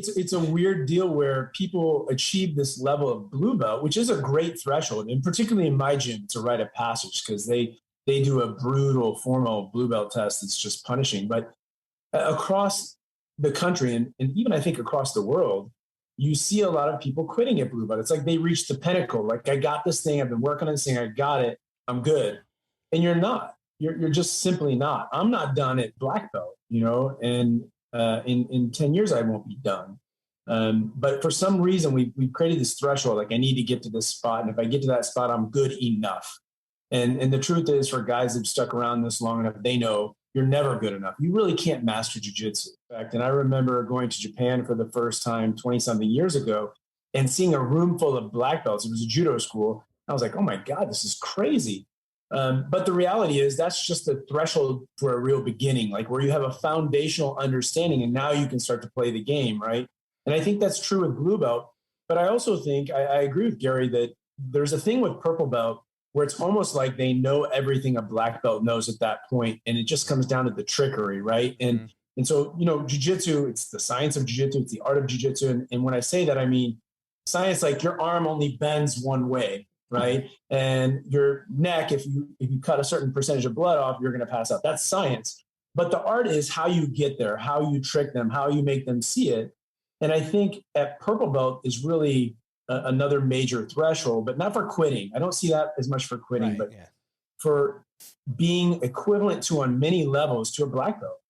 It's a weird deal where people achieve this level of blue belt, which is a great threshold, and particularly in my gym, it's a rite of passage because they do a brutal formal blue belt test that's just punishing. But across the country and even I think across the world, you see a lot of people quitting at blue belt. It's like they reached the pinnacle. Like, I got this thing. I've been working on this thing. I got it. I'm good. And you're not. You're just simply not. I'm not done at black belt, and in 10 years I won't be done. But for some reason we've created this threshold. Like, I need to get to this spot. And if I get to that spot, I'm good enough. And the truth is, for guys that have stuck around this long enough, they know you're never good enough. You really can't master jiu-jitsu. In fact, and I remember going to Japan for the first time 20-something years ago and seeing a room full of black belts. It was a judo school. I was like, oh my God, this is crazy. But the reality is that's just the threshold for a real beginning, like where you have a foundational understanding and now you can start to play the game, right? And I think that's true with blue belt. But I also think, I agree with Gary, that there's a thing with purple belt where it's almost like they know everything a black belt knows at that point, and it just comes down to the trickery, right? And so, jiu-jitsu, it's the science of jiu-jitsu, it's the art of jiu-jitsu. And when I say that, I mean science, like your arm only bends one way, right? And your neck, if you cut a certain percentage of blood off, you're going to pass out. That's science. But the art is how you get there, how you trick them, how you make them see it. And I think at purple belt is really another major threshold, but not for quitting. I don't see that as much for quitting, but for being equivalent to, on many levels, to a black belt.